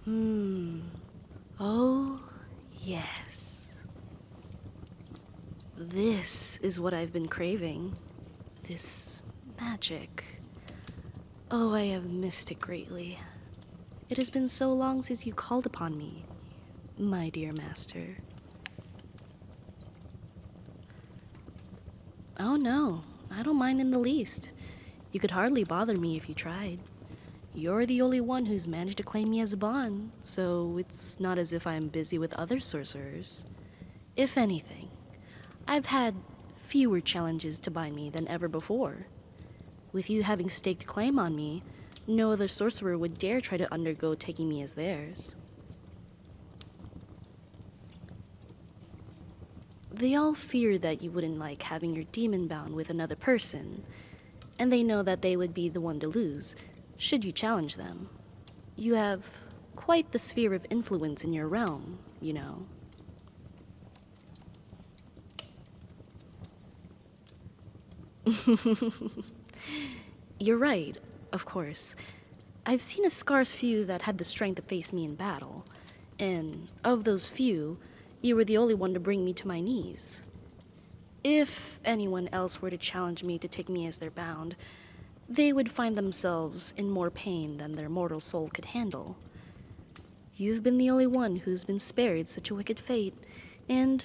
Oh, yes. This is what I've been craving. This magic. Oh, I have missed it greatly. It has been so long since you called upon me, my dear master. Oh no, I don't mind in the least. You could hardly bother me if you tried. You're the only one who's managed to claim me as a bond, so it's not as if I'm busy with other sorcerers. If anything, I've had fewer challenges to bind me than ever before. With you having staked claim on me, no other sorcerer would dare try to undergo taking me as theirs. They all fear that you wouldn't like having your demon bound with another person, and they know that they would be the one to lose, should you challenge them. You have quite the sphere of influence in your realm, you know. You're right, of course. I've seen a scarce few that had the strength to face me in battle, and of those few, you were the only one to bring me to my knees. If anyone else were to challenge me to take me as their bound, they would find themselves in more pain than their mortal soul could handle. You've been the only one who's been spared such a wicked fate, and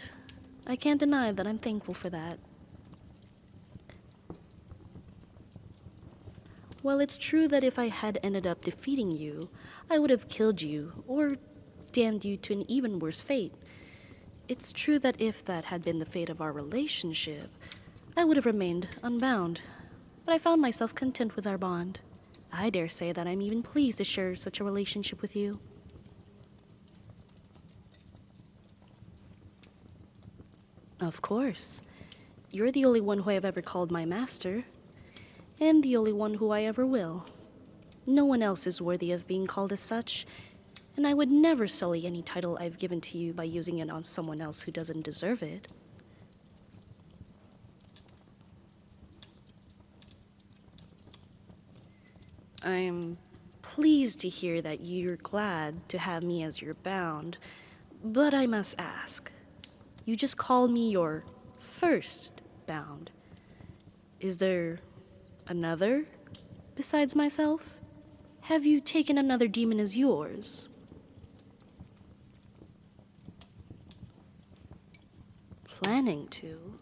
I can't deny that I'm thankful for that. Well, it's true that if I had ended up defeating you, I would have killed you, or damned you to an even worse fate. It's true that if that had been the fate of our relationship, I would have remained unbound. But I found myself content with our bond. I dare say that I'm even pleased to share such a relationship with you. Of course. You're the only one who I have ever called my master, and the only one who I ever will. No one else is worthy of being called as such, and I would never sully any title I've given to you by using it on someone else who doesn't deserve it. I'm pleased to hear that you're glad to have me as your bound, but I must ask, you just called me your first bound. Is there another besides myself? Have you taken another demon as yours? Planning to?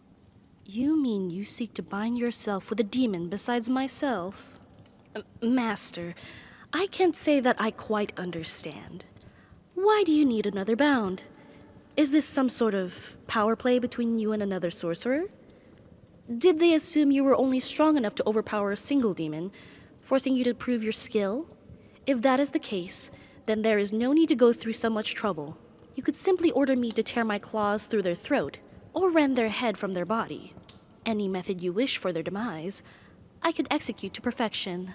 You mean you seek to bind yourself with a demon besides myself? Master, I can't say that I quite understand. Why do you need another bound? Is this some sort of power play between you and another sorcerer? Did they assume you were only strong enough to overpower a single demon, forcing you to prove your skill? If that is the case, then there is no need to go through so much trouble. You could simply order me to tear my claws through their throat, or rend their head from their body. Any method you wish for their demise, I could execute to perfection.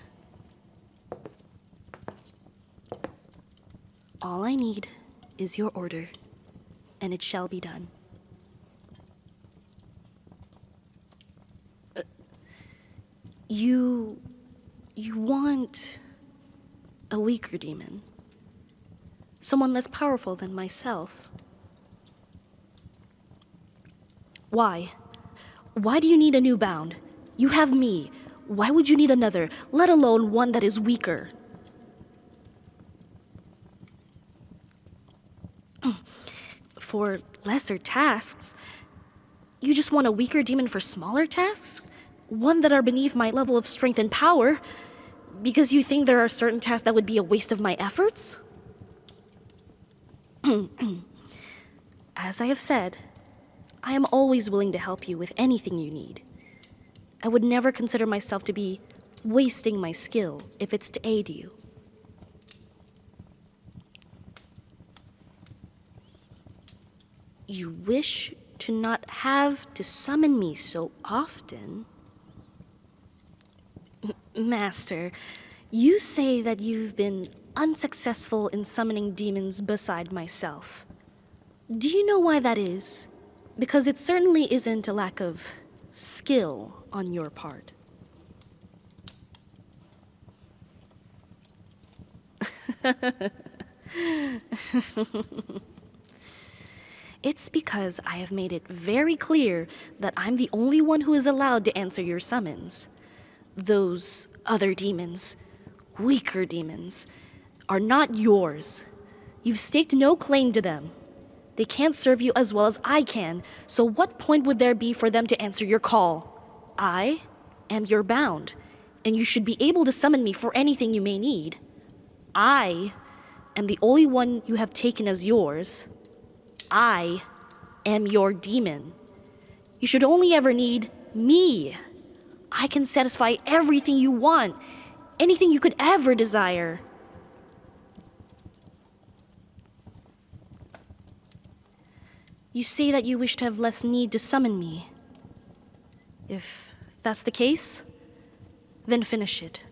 All I need is your order, and it shall be done. You want a weaker demon. Someone less powerful than myself. Why? Why do you need a new bound? You have me. Why would you need another, let alone one that is weaker? For lesser tasks? You just want a weaker demon for smaller tasks? One that are beneath my level of strength and power? Because you think there are certain tasks that would be a waste of my efforts? As I have said, I am always willing to help you with anything you need. I would never consider myself to be wasting my skill if it's to aid you. You wish to not have to summon me so often? Master, you say that you've been unsuccessful in summoning demons beside myself. Do you know why that is? Because it certainly isn't a lack of skill on your part. It's because I have made it very clear that I'm the only one who is allowed to answer your summons. Those other demons, weaker demons, are not yours. You've staked no claim to them. They can't serve you as well as I can, so what point would there be for them to answer your call? I am your bound, and you should be able to summon me for anything you may need. I am the only one you have taken as yours. I am your demon. You should only ever need me. I can satisfy everything you want, anything you could ever desire. You say that you wish to have less need to summon me. If that's the case, then finish it.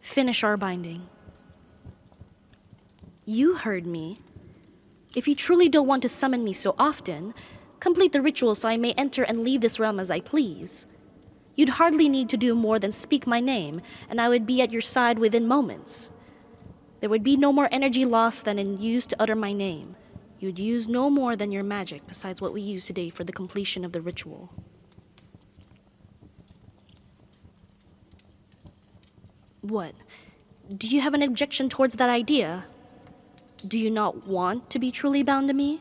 Finish our binding. You heard me. If you truly don't want to summon me so often, complete the ritual so I may enter and leave this realm as I please. You'd hardly need to do more than speak my name, and I would be at your side within moments. There would be no more energy lost than in used to utter my name. You'd use no more than your magic besides what we use today for the completion of the ritual. What? Do you have an objection towards that idea? Do you not want to be truly bound to me?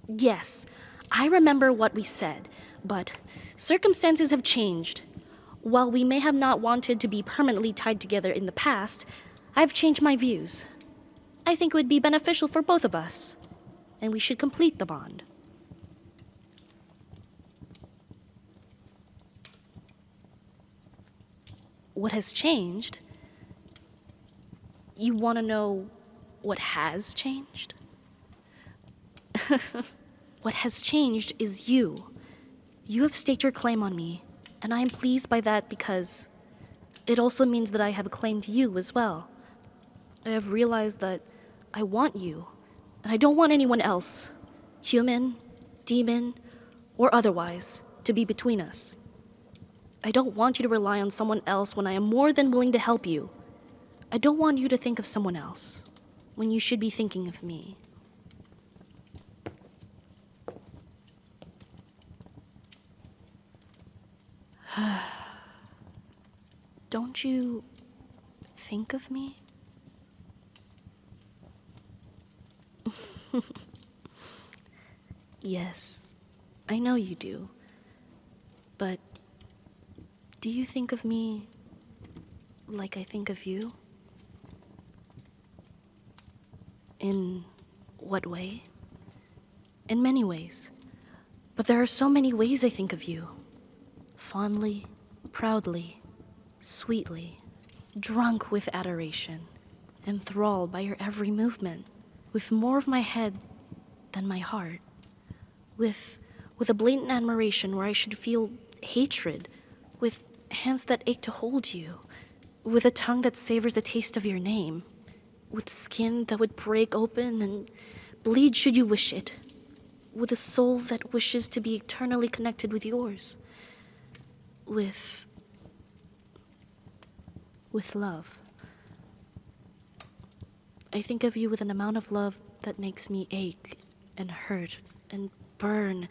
Yes, I remember what we said, but circumstances have changed. While we may have not wanted to be permanently tied together in the past, I've changed my views. I think it would be beneficial for both of us, and we should complete the bond. What has changed? You want to know what has changed? What has changed is you. You have staked your claim on me, and I am pleased by that because it also means that I have a claim to you as well. I have realized that I want you, and I don't want anyone else, human, demon, or otherwise, to be between us. I don't want you to rely on someone else when I am more than willing to help you. I don't want you to think of someone else when you should be thinking of me. Don't you think of me? Yes, I know you do. But do you think of me like I think of you? In what way? In many ways. But there are so many ways I think of you. Fondly, proudly, sweetly, drunk with adoration, enthralled by your every movement, with more of my head than my heart, with a blatant admiration where I should feel hatred, with hands that ache to hold you, with a tongue that savors the taste of your name, with skin that would break open and bleed should you wish it, with a soul that wishes to be eternally connected with yours, with love. I think of you with an amount of love that makes me ache and hurt and burn,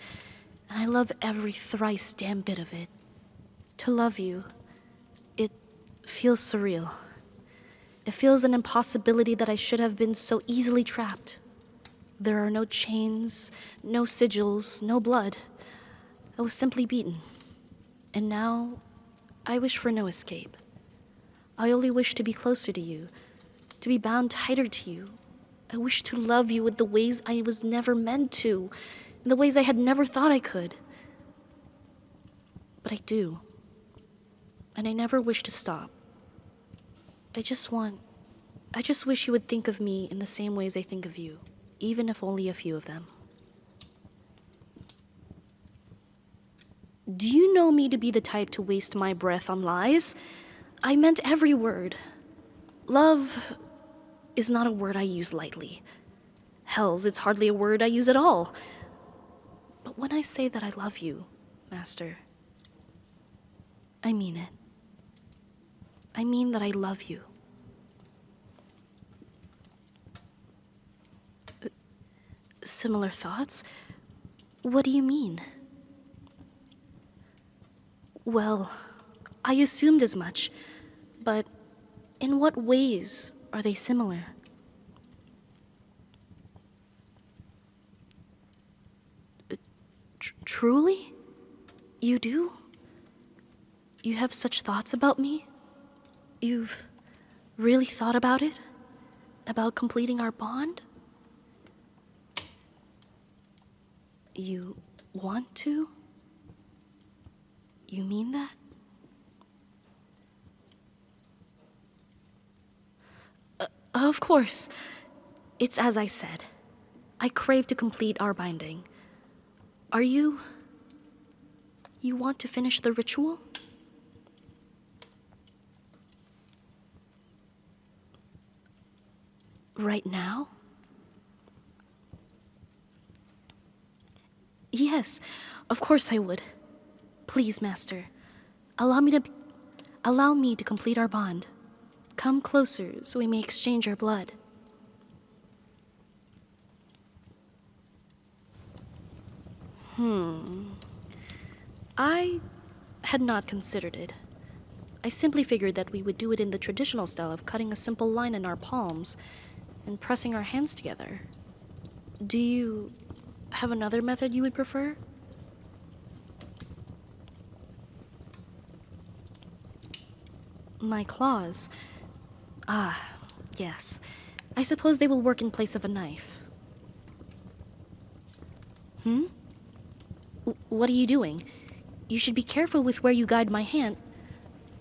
and I love every thrice damn bit of it. To love you, it feels surreal. It feels an impossibility that I should have been so easily trapped. There are no chains, no sigils, no blood. I was simply beaten. And now, I wish for no escape. I only wish to be closer to you, to be bound tighter to you. I wish to love you in the ways I was never meant to, in the ways I had never thought I could. But I do. And I never wish to stop. I just wish you would think of me in the same ways I think of you, even if only a few of them. Do you know me to be the type to waste my breath on lies? I meant every word. Love is not a word I use lightly. Hells, it's hardly a word I use at all. But when I say that I love you, Master, I mean it. I mean that I love you. Similar thoughts? What do you mean? Well, I assumed as much, but in what ways are they similar? Truly? You do? You have such thoughts about me? You've really thought about it? About completing our bond? You want to? You mean that? Of course. It's as I said. I crave to complete our binding. Are you... You want to finish the ritual? Right now? Yes, of course I would. Please, Master, allow me to complete our bond. Come closer so we may exchange our blood. I had not considered it. I simply figured that we would do it in the traditional style of cutting a simple line in our palms and pressing our hands together. Do you have another method you would prefer? My claws. Ah, yes. I suppose they will work in place of a knife. What are you doing? You should be careful with where you guide my hand.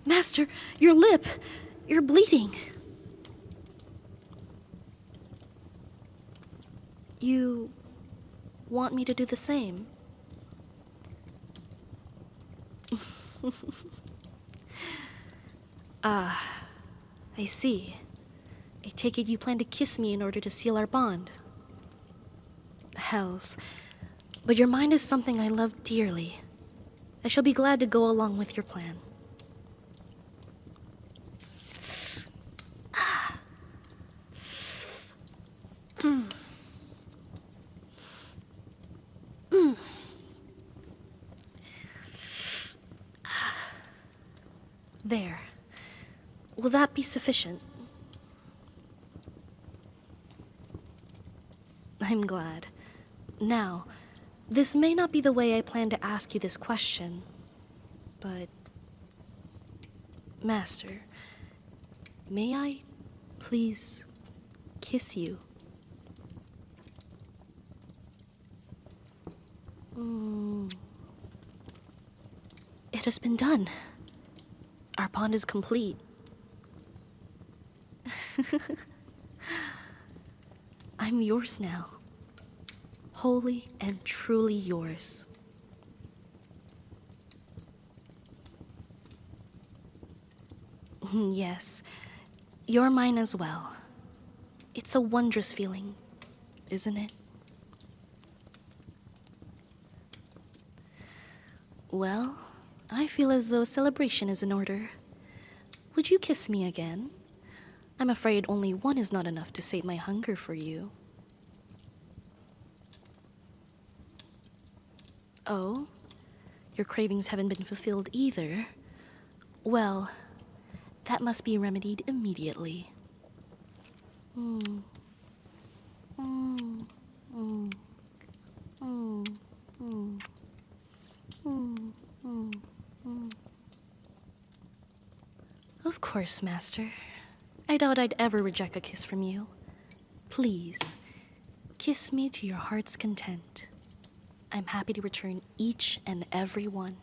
Master, your lip! You're bleeding. You want me to do the same? I see. I take it you plan to kiss me in order to seal our bond. Hells. But your mind is something I love dearly. I shall be glad to go along with your plan. There. Will that be sufficient? I'm glad. Now, this may not be the way I plan to ask you this question, but... Master, may I please kiss you? It has been done. Our bond is complete. I'm yours now. Wholly and truly yours. Yes, you're mine as well. It's a wondrous feeling, isn't it? Well, I feel as though celebration is in order. Would you kiss me again? I'm afraid only one is not enough to sate my hunger for you. Oh? Your cravings haven't been fulfilled either? Well, that must be remedied immediately. Of course, Master. I doubt I'd ever reject a kiss from you. Please, kiss me to your heart's content. I'm happy to return each and every one.